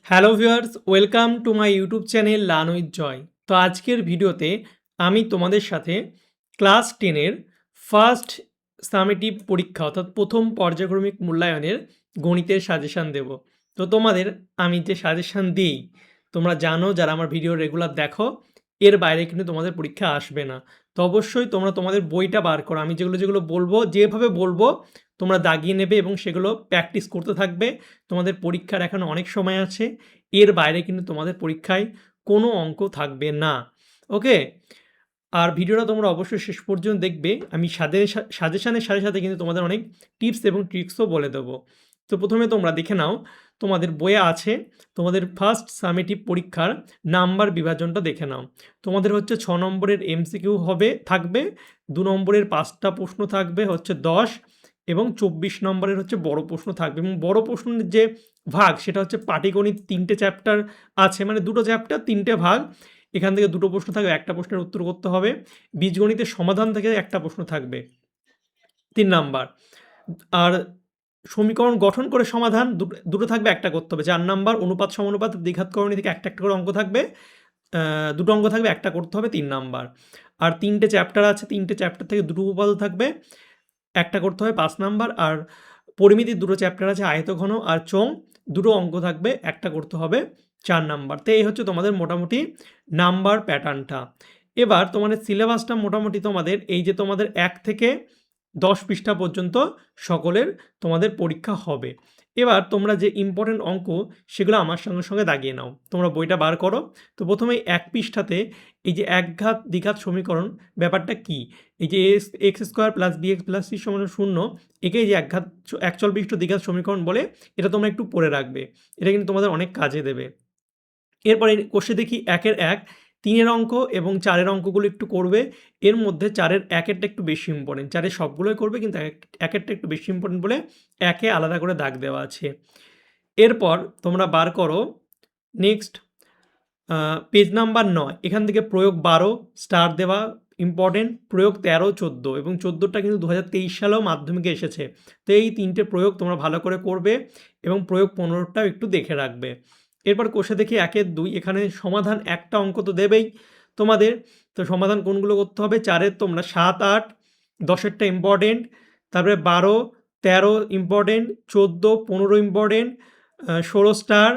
Hello viewers, welcome to my YouTube channel learn with Joy. তো আজকের ভিডিওতে আমি তোমাদের সাথে ক্লাস 10-এর ফার্স্ট সামেটিভ পরীক্ষা অর্থাৎ প্রথম পর্যায়ক্রমিক মূল্যায়নের গণিতের সাজেশান দেব। তো তোমাদের আমি যে সাজেশান দিই, তোমরা জানো যারা আমার ভিডিও রেগুলার দেখো, এর বাইরে কিন্তু তোমাদের পরীক্ষা আসবে না। তো অবশ্যই তোমরা তোমাদের বইটা বার করো। আমি যেগুলো বলবো, যেভাবে বলবো তোমরা দাগিয়ে নেবে এবং সেগুলো প্র্যাকটিস করতে থাকবে। তোমাদের পরীক্ষার এখনও অনেক সময় আছে। এর বাইরে কিন্তু তোমাদের পরীক্ষায় কোনো অঙ্ক থাকবে না। ওকে? আর ভিডিওটা তোমরা অবশ্যই শেষ পর্যন্ত দেখবে। আমি সাজেশানের সাথে, সাথে কিন্তু তোমাদের অনেক টিপস এবং ট্রিক্সও বলে দেবো। তো প্রথমে তোমরা দেখে নাও, তোমাদের বইয়ে আছে তোমাদের ফার্স্ট সামেটিভ পরীক্ষার নাম্বার বিভাজনটা দেখে নাও। তোমাদের হচ্ছে 6 নম্বরের এমসিকিউ থাকবে, 2 নম্বরের 5টা প্রশ্ন থাকবে হচ্ছে 10 এবং 24 নম্বরের হচ্ছে বড় প্রশ্ন থাকবে এবং বড় প্রশ্নের যে ভাগ সেটা হচ্ছে পাটিগণিত 3টে চ্যাপ্টার আছে, মানে 2টো চ্যাপ্টার 3টে ভাগ। এখান থেকে 2টো প্রশ্ন থাকবে, একটা প্রশ্নের উত্তর করতে হবে। বীজগণিতের সমাধান থেকে একটা প্রশ্ন থাকবে 3 নাম্বার। আর সমীকরণ গঠন করে সমাধান দুটো থাকবে, একটা করতে হবে। 4 নাম্বার অনুপাত সমানুপাত দ্বিঘাতকরণী থেকে একটা করে অঙ্ক থাকবে, 2টো অঙ্ক থাকবে, একটা করতে হবে 3 নাম্বার। আর 3টে চ্যাপ্টার আছে, 3টে চ্যাপ্টার থেকে 2টো উপপাদ্য থাকবে, একটা করতে হবে 5 নাম্বার। আর পরিমিতির 2টো চ্যাপ্টার আছে, আয়তঘন আর চোঙ, 2টো অঙ্ক থাকবে, একটা করতে হবে 4 নাম্বার। তো এই হচ্ছে তোমাদের মোটামুটি নাম্বার প্যাটার্নটা। এবার তোমাদের সিলেবাসটা মোটামুটি তোমাদের এই যে তোমাদের 1 থেকে 10 পৃষ্ঠা পর্যন্ত সকলের তোমাদের পরীক্ষা হবে। এবার তোমরা যে ইম্পর্টেন্ট অঙ্ক সেগুলো আমার সঙ্গে, সঙ্গে দাগিয়ে নাও। তোমরা বইটা বার করো। তো প্রথমেই 1 পৃষ্ঠাতে এই যে একঘাত দ্বিঘাত সমীকরণ ব্যাপারটা কী? এই যে x square plus b x plus c সমান 0, একেই যে একচল বিশিষ্ট দ্বিঘাত সমীকরণ বলে। এটা তোমরা একটু পড়ে রাখবে। এটা কিন্তু তোমাদের অনেক কাজে দেবে। এরপরে কোষে দেখি 1-এর 1, 3-এর অঙ্ক এবং 4-এর অঙ্কগুলো একটু করবে। এর মধ্যে 4-এর 1-এরটা একটু বেশি ইম্পর্টেন্ট। 4-এর সবগুলোই করবে কিন্তু 1-এরটা একটু বেশি ইম্পর্টেন্ট বলে 1-এ আলাদা করে দাগ দেওয়া আছে। এরপর তোমরা বার করো নেক্সট পেজ নাম্বার 9, এখান থেকে প্রয়োগ 12 স্টার দেওয়া ইম্পর্টেন্ট, প্রয়োগ 13, 14 এবং 14টা কিন্তু 2023 সালেও মাধ্যমিকে এসেছে। তো এই 3টে প্রয়োগ তোমরা ভালো করে করবে এবং প্রয়োগ 15টাও একটু দেখে রাখবে। এরপর কোষে দেখি 1-এর 2, এখানে সমাধান একটা অঙ্ক তো দেবেই তোমাদের। তো সমাধান কোনগুলো করতে হবে? 4-এর তোমরা 7, 8, 10-এরটা ইম্পর্টেন্ট, তারপরে 12, 13 ইম্পর্টেন্ট, 14, 15 ইম্পর্টেন্ট, 16 স্টার,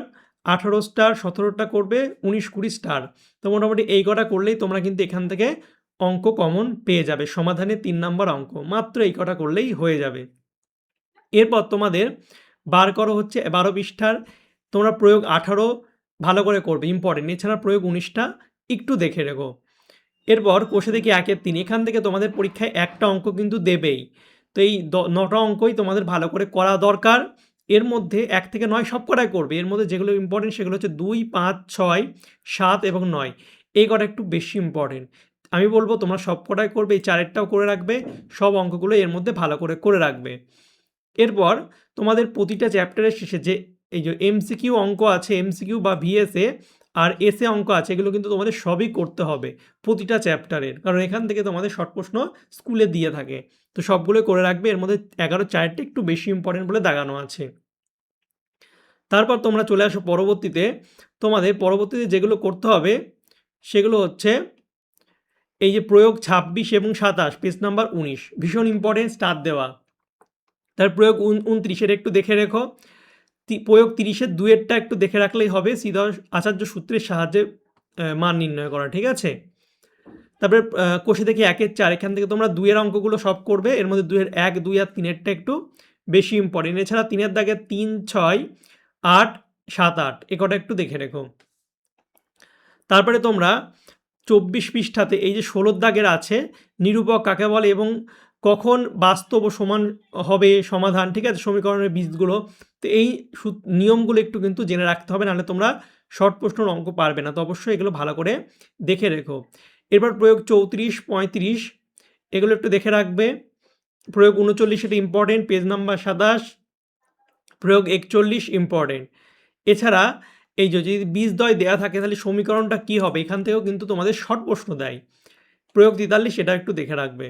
18 স্টার, 17টা করবে, 19, 20 স্টার। তো মোটামুটি এই কটা করলেই তোমরা কিন্তু এখান থেকে অঙ্ক কমন পেয়ে যাবে। সমাধানে 3 নাম্বার অঙ্ক মাত্র এই কটা করলেই হয়ে যাবে। এরপর তোমাদের বার করো হচ্ছে 12 পৃষ্ঠার তোমরা প্রয়োগ 18 ভালো করে করবে, ইম্পর্টেন্ট। এছাড়া প্রয়োগ 19টা একটু দেখে রেখো। এরপর কোষে দেখি 1-এর 3, এখান থেকে তোমাদের পরীক্ষায় একটা অঙ্ক কিন্তু দেবেই। তো এই 9টা অঙ্কই তোমাদের ভালো করে করা দরকার। এর মধ্যে 1 থেকে 9 সব কটাই করবে। এর মধ্যে যেগুলো ইম্পর্টেন্ট সেগুলো হচ্ছে 2, 5, 6, 7 এবং 9। এই কটা একটু বেশি ইম্পর্টেন্ট। আমি বলব তোমরা সব কটাই করবে, এই 4-এরটাও করে রাখবে, সব অঙ্কগুলো এর মধ্যে ভালো করে রাখবে। এরপর তোমাদের প্রতিটা চ্যাপ্টারের শেষে যে এই যে এমসিকিউ অঙ্ক আছে, এমসিকিউ বা ভিএসএ আর এসএ অঙ্ক আছে, এগুলো কিন্তু তোমাদের সবই করতে হবে প্রতিটা চ্যাপ্টারের, কারণ এখান থেকে তোমাদের শর্ট প্রশ্ন স্কুলে দিয়ে থাকে। তো সবগুলোই করে রাখবে। এর মধ্যে 11-4টা একটু বেশি ইম্পর্টেন্ট বলে দাগানো আছে। তারপর তোমরা চলে আসো পরবর্তীতে। তোমাদের পরবর্তীতে যেগুলো করতে হবে সেগুলো হচ্ছে এই যে প্রয়োগ 26 এবং 27, পেজ নাম্বার 19, ভীষণ ইম্পর্টেন্ট, স্টার দেওয়া। তার প্রয়োগ 29-এর একটু দেখে রেখো। প্রয়োগ 30-এর 2-এরটা একটু দেখে রাখলেই হবে, সিধা আচার্য সূত্রের সাহায্যে মান নির্ণয় করা, ঠিক আছে? তারপরে কোষে দেখি 1-এর 4, এখান থেকে তোমরা 2-এর অঙ্কগুলো সব করবে। এর মধ্যে 2-এর 1, 2 আর 3-এরটা একটু বেশি ইম্পর্টেন্ট। এছাড়া 3-এর দাগে 3, 6, 8, 7, 8 এ কটা একটু দেখে রেখো। তারপরে তোমরা 24 পৃষ্ঠাতে এই যে 16 দাগের আছে নিরূপক কাকে বলে এবং কখন বাস্তব ও সমান হবে সমাধান, ঠিক আছে, সমীকরণের বীজগুলো। তো এই নিয়মগুলো একটু কিন্তু জেনে রাখতে হবে, নাহলে তোমরা শর্ট প্রশ্নের অঙ্ক পারবে না। তো অবশ্যই এগুলো ভালো করে দেখে রেখো। এরপর প্রয়োগ 34, 35 এগুলো একটু দেখে রাখবে। প্রয়োগ 39 এটা ইম্পর্টেন্ট, পেজ নাম্বার 27। প্রয়োগ 41 ইম্পর্টেন্ট। এছাড়া এই যদি বীজদ্বয় দেয়া থাকে তাহলে সমীকরণটা কী হবে, এখান থেকেও কিন্তু তোমাদের শর্ট প্রশ্ন দেয়। প্রয়োগ 43 সেটা একটু দেখে রাখবে।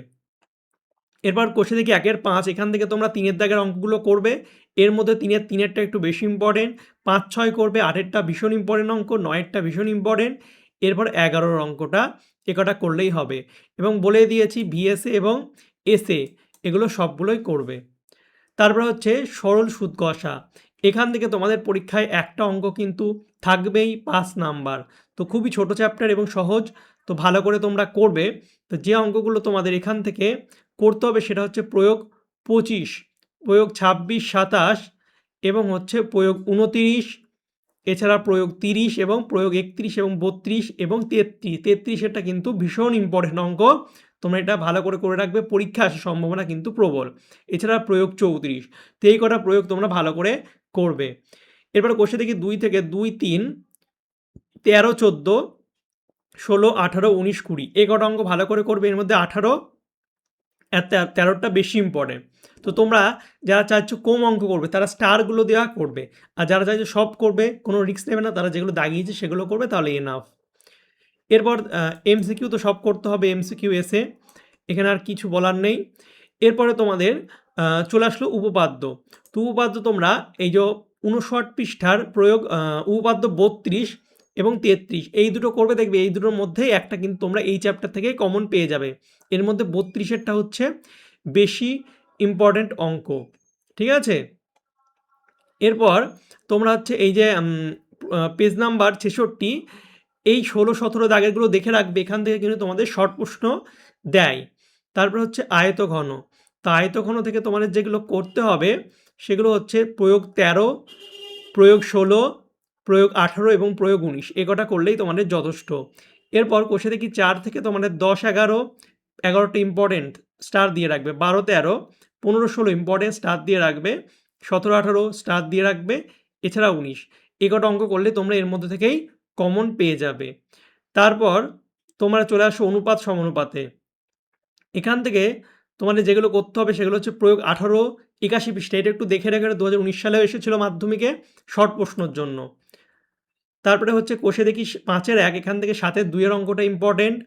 এরপর কোষে দেখি 1-এর 5, এখান থেকে তোমরা 3-এর দাগের অঙ্কগুলো করবে এর মধ্যে 3-এরটা একটু বেশি ইম্পর্টেন্ট, 5-6 করবে, 8-এরটা ভীষণ ইম্পর্টেন্ট অঙ্ক, 9-এরটা ভীষণ ইম্পর্টেন্ট, এরপর 11-র অঙ্কটা এ কটা করলেই হবে। এবং বলে দিয়েছি ভিএসএ এবং এসএ এগুলো সবগুলোই করবে। তারপরে হচ্ছে সরল সুদ কষা। এখান থেকে তোমাদের পরীক্ষায় একটা অঙ্ক কিন্তু থাকবেই 5 নাম্বার। তো খুবই ছোট চ্যাপ্টার এবং সহজ, তো ভালো করে তোমরা করবে। তো যে অঙ্কগুলো তোমাদের এখান থেকে করতে হবে সেটা হচ্ছে প্রয়োগ 25, প্রয়োগ 26, 27 এবং হচ্ছে প্রয়োগ 29, এছাড়া প্রয়োগ 30 এবং প্রয়োগ 31 এবং 32 এবং 33। 33-এরটা কিন্তু ভীষণ ইম্পর্টেন্ট অঙ্ক, তোমরা এটা ভালো করে রাখবে, পরীক্ষা আসার সম্ভাবনা কিন্তু প্রবল। এছাড়া প্রয়োগ 34। তো এই কটা প্রয়োগ তোমরা ভালো করে করবে। এরপরে কোষে দেখি 2 থেকে 2, 3, 13, 14, 16, 18, 19, 20 এই কটা অঙ্ক ভালো করে করবে। এর মধ্যে 18 আর 13টা বেশি ইম্পর্টেন্ট। তো তোমরা যারা চাইছো কম অঙ্ক করবে তারা স্টারগুলো দেওয়া করবে, আর যারা চাইছো সব করবে কোনো রিস্ক নেবে না তারা যেগুলো দাগিয়েছে সেগুলো করবে, তাহলে এনাফ। এরপর এমসিকিউ তো সব করতে হবে, এমসিকিউ এসে এখানে আর কিছু বলার নেই। এরপরে তোমাদের চলে আসলো উপপাদ্য। তো উপপাদ্য তোমরা এই যে 59 পৃষ্ঠার প্রয়োগ উপপাদ্য 32 এবং 33 এই দুটো করবে, দেখবে এই দুটোর মধ্যেই একটা কিন্তু তোমরা এই চ্যাপ্টার থেকে কমন পেয়ে যাবে। এর মধ্যে 32-এরটা হচ্ছে বেশি ইম্পর্টেন্ট অঙ্ক, ঠিক আছে। এরপর তোমরা হচ্ছে এই যে পেজ নাম্বার 66 এই 16-17 দাগেরগুলো দেখে রাখবে, এখান থেকে কিন্তু তোমাদের শর্ট প্রশ্ন দেয়। তারপর হচ্ছে আয়তঘন। তো আয়তঘন থেকে তোমাদের যেগুলো করতে হবে সেগুলো হচ্ছে প্রয়োগ 13, প্রয়োগ 16, প্রয়োগ 18 এবং প্রয়োগ 19 এ কটা করলেই তোমাদের যথেষ্ট। এরপর কোষে দেখি 4 থেকে তোমাদের 10, 11, 11টা ইম্পর্টেন্ট স্টার দিয়ে রাখবে, 12, 13, 15, 16 ইম্পর্টেন্ট স্টার দিয়ে রাখবে, 17, 18 স্টার দিয়ে রাখবে, এছাড়া 19 এ কটা অঙ্ক করলে তোমরা এর মধ্যে থেকেই কমন পেয়ে যাবে। তারপর তোমরা চলে আসো অনুপাত সমানুপাতে। এখান থেকে তোমাদের যেগুলো করতে হবে সেগুলো হচ্ছে প্রয়োগ 18, 81 পৃষ্ঠা, এটা একটু দেখে রেখে 2019 সালেও এসেছিল মাধ্যমিকে শর্ট প্রশ্নের জন্য। তারপরে হচ্ছে কোষে দেখি 5-এর 1, এখান থেকে 7-এর 2-এর অঙ্কটা ইম্পর্টেন্ট।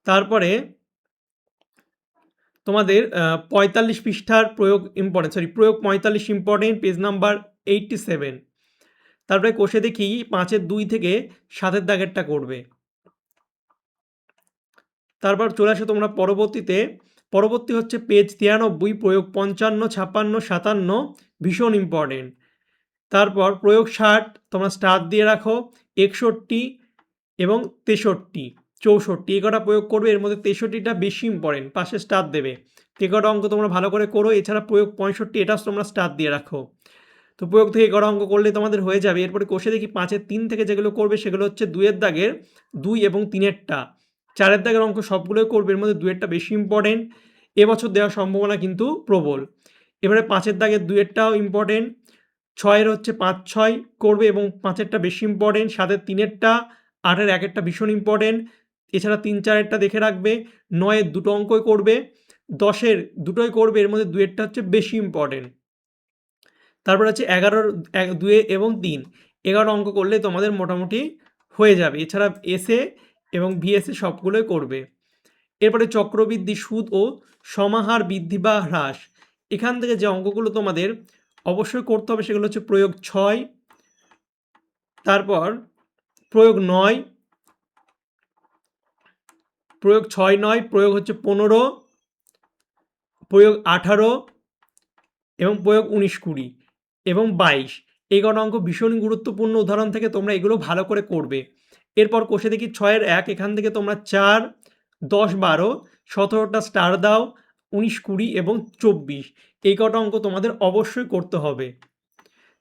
তারপরে তোমাদের 45 পৃষ্ঠার প্রয়োগ ইম্পর্টেন্ট, প্রয়োগ 45 ইম্পর্টেন্ট, পেজ নাম্বার 87। তারপরে কোষে দেখি 5-এর 2 থেকে 7-এর দাগেরটা করবে। তারপর চলে আসো তোমরা পরবর্তী হচ্ছে পেজ 93, প্রয়োগ 55, 56, 57 ভীষণ ইম্পর্টেন্ট। তারপর প্রয়োগ 60 তোমরা স্টার দিয়ে রাখো, 61 এবং 63, 64 এই কটা প্রয়োগ করবে, এর মধ্যে 63টা বেশি ইম্পর্টেন্ট, পাশে স্টার দেবে। এ কটা অঙ্ক তোমরা ভালো করে করো। এছাড়া প্রয়োগ 65 এটা তোমরা স্টার দিয়ে রাখো। তো প্রয়োগ থেকে এ কটা অঙ্ক করলে তোমাদের হয়ে যাবে। এরপরে কোষে দেখি 5-এর 3 থেকে যেগুলো করবে সেগুলো হচ্ছে 2-এর দাগের 2 এবং 3-এরটা, 4-এর দাগের অঙ্ক সবগুলোই করবে, এর মধ্যে 2-এরটা বেশি ইম্পর্টেন্ট, এবছর দেওয়ার সম্ভাবনা কিন্তু প্রবল। এবারে 5-এর দাগের 2-এরটাও ইম্পর্টেন্ট, 6-এর হচ্ছে 5, 6 করবে এবং 5-এরটা বেশি ইম্পর্টেন্ট, 7-এর 3-এরটা, 8-এর 1-এরটা ভীষণ ইম্পর্টেন্ট, এছাড়া 3, 4-এরটা দেখে রাখবে, 9-এর 2টো অঙ্কই করবে, 10-এর 2টোই করবে, এর মধ্যে 2-এরটা হচ্ছে বেশি ইম্পর্টেন্ট। তারপর হচ্ছে 11-র 2 এবং 3 11 অঙ্ক করলে তোমাদের মোটামুটি হয়ে যাবে। এছাড়া এসএ এবং ভিএসএ সবগুলোই করবে। এরপরে চক্রবৃদ্ধি, সুদ ও সমাহার বৃদ্ধি বা হ্রাস, এখান থেকে যে অঙ্কগুলো তোমাদের অবশ্যই করতে হবে সেগুলো হচ্ছে প্রয়োগ 6, তারপর প্রয়োগ 9, প্রয়োগ 6, 9, প্রয়োগ হচ্ছে 15, প্রয়োগ 18 এবং প্রয়োগ 19, 20 এবং 22 এই কটা অঙ্ক ভীষণ গুরুত্বপূর্ণ উদাহরণ থেকে তোমরা এগুলো ভালো করে করবে। এরপর কোষে দেখি 6-এর 1, এখান থেকে তোমরা 4, 10, 12, 17টা স্টার দাও, 19, 20 এবং 24 এই কটা অঙ্ক তোমাদের অবশ্যই করতে হবে।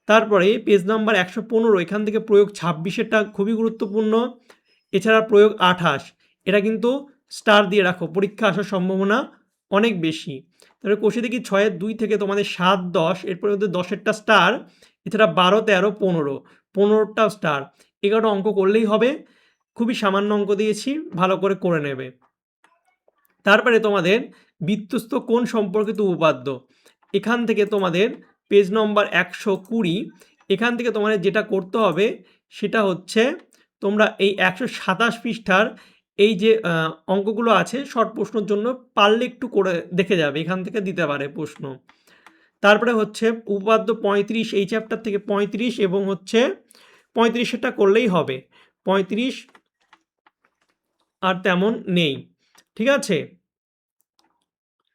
তারপরে পেজ নাম্বার 115, এখান থেকে প্রয়োগ 26-এরটা খুবই গুরুত্বপূর্ণ, এছাড়া প্রয়োগ 28 এটা কিন্তু স্টার দিয়ে রাখো, পরীক্ষা আসার সম্ভাবনা অনেক বেশি। তারপরে কোষে দেখি 6-এর 2 থেকে তোমাদের 7, 10 এরপরে 10-এরটা স্টার, এছাড়া 12, 13, 15 15টাও স্টার, এগারোটা অঙ্ক করলেই হবে, খুবই সামান্য অঙ্ক দিয়েছি, ভালো করে নেবে। তারপরে তোমাদের বৃত্তস্থ কোণ সম্পর্কিত উপপাদ্য, এখান থেকে তোমাদের পেজ নম্বর 120, এখান থেকে তোমাদের যেটা করতে হবে সেটা হচ্ছে তোমরা এই 127 পৃষ্ঠার এই যে অঙ্কগুলো আছে শর্ট প্রশ্নের জন্য পারলে একটু করে দেখে যাবে, এখান থেকে দিতে পারে প্রশ্ন। তারপরে হচ্ছে উপপাদ্য 35 এই চ্যাপ্টার থেকে 35 এবং হচ্ছে 35টা করলেই হবে। 35 আর তেমন নেই, ঠিক আছে।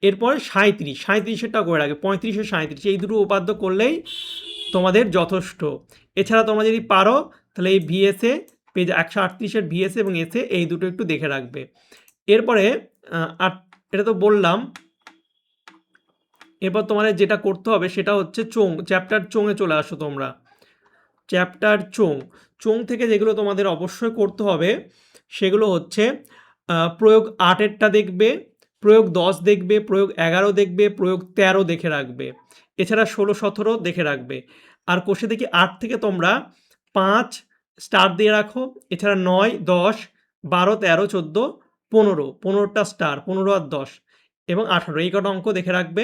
এরপর 37টা করে রাখবে, 35 ও 37 এই দুটো উপাদ্য করলেই তোমাদের যথেষ্ট। এছাড়া তোমরা যদি পারো তাহলে এই ভিএসএ পেজ 138-এর ভিএসএ এবং এসএ এই দুটো একটু দেখে রাখবে। এরপরে আর এটা তো বললাম। এরপর তোমাদের যেটা করতে হবে সেটা হচ্ছে চ্যাপ্টার চোঙে চলে আসো তোমরা। চ্যাপ্টার চোং থেকে যেগুলো তোমাদের অবশ্যই করতে হবে সেগুলো হচ্ছে প্রয়োগ 8-এরটা দেখবে, প্রয়োগ 10 দেখবে, প্রয়োগ 11 দেখবে, প্রয়োগ 13 দেখে রাখবে। এছাড়া 16-17 দেখে রাখবে। আর কোষে দেখি 8 থেকে তোমরা 5 স্টার দিয়ে রাখো। এছাড়া 9, 10, 12, 13, 14, 15টা স্টার, 15 আর 10 এবং 18 এই কটা অঙ্ক দেখে রাখবে,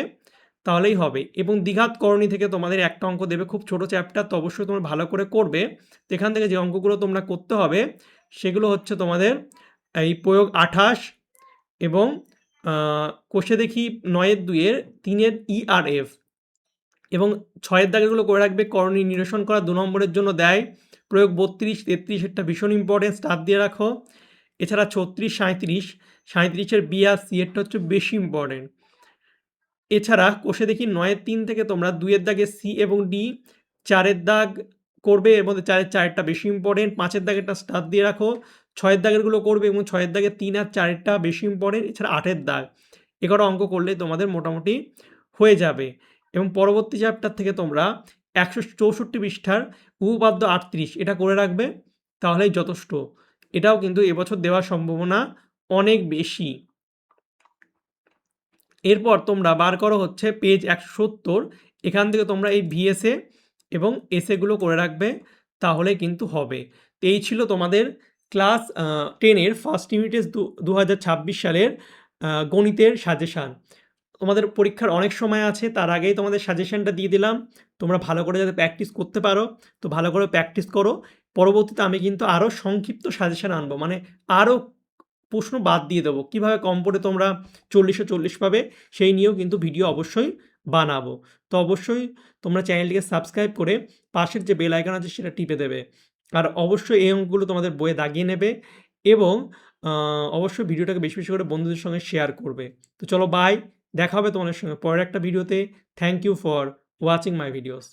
তাহলেই হবে। এবং দ্বিঘাত করণী থেকে তোমাদের একটা অঙ্ক দেবে, খুব ছোট চ্যাপ্টার, তো অবশ্যই তোমরা ভালো করে করবে। তো এখান থেকে যে অঙ্কগুলো তোমরা করতে হবে সেগুলো হচ্ছে তোমাদের এই প্রয়োগ 28 এবং কোষে দেখি 9-এর 2-এর 3-এর ই আর এফ এবং 6-এর দাগেরগুলো করে রাখবে। করণী নিরসন করা 2 নম্বরের জন্য দেয়। প্রয়োগ 32, 33 ভীষণ ইম্পর্টেন্ট, স্টার দিয়ে রাখো। এছাড়া 36, 37-এর বি আর সি এরটা হচ্ছে বেশি ইম্পর্টেন্ট। এছাড়া কোষে দেখি 9-এর 3 থেকে তোমরা 2-এর দাগে সি এবং ডি, 4-এর দাগ করবে এর মধ্যে 4-এরটা বেশি ইম্পর্টেন্ট, 5-এর দাগেরটা স্টার দিয়ে রাখো। 6-এর দাগেরগুলো করবে এবং 6-এর দাগে 3 আর 4-এরটা বেশি ইম্পর্টেন্ট। এছাড়া 8-এর দাগ, এ কটা অঙ্ক করলে তোমাদের মোটামুটি হয়ে যাবে। এবং পরবর্তী চ্যাপ্টার থেকে তোমরা 164 পৃষ্ঠার উপপাদ্য 38 এটা করে রাখবে, তাহলেই যথেষ্ট। এটাও কিন্তু এবছর দেওয়ার সম্ভাবনা অনেক বেশি। এরপর তোমরা বার করো হচ্ছে পেজ 170, এখান থেকে তোমরা এই ভিএসএ এবং এসএগুলো করে রাখবে, তাহলে কিন্তু হবে। তো এই ছিল তোমাদের ক্লাস 10-এর ফার্স্ট ইউনিটের 2026 সালের গণিতের সাজেশান। তোমাদের পরীক্ষার অনেক সময় আছে, তার আগেই তোমাদের সাজেশানটা দিয়ে দিলাম। তোমরা ভালো করে যাতে প্র্যাকটিস করতে পারো, তো ভালো করে প্র্যাকটিস করো। পরবর্তীতে আমি কিন্তু আরও সংক্ষিপ্ত সাজেশান আনবো, মানে আরও প্রশ্ন বাদ দিয়ে দেবো, কীভাবে কম পড়ে তোমরা 40-এ 40 পাবে সেই নিয়েও কিন্তু ভিডিও অবশ্যই বানাবো। তো অবশ্যই তোমরা চ্যানেলটিকে সাবস্ক্রাইব করে পাশের যে বেল আইকন আছে সেটা টিপে দেবে। আর অবশ্যই এই অঙ্কগুলো তোমাদের বইয়ে দাগিয়ে নেবে এবং অবশ্যই ভিডিওটাকে বেশি বেশি করে বন্ধুদের সঙ্গে শেয়ার করবে। তো চলো বাই, দেখা হবে তোমাদের সঙ্গে পরের একটা ভিডিওতে। Thank you for watching my videos.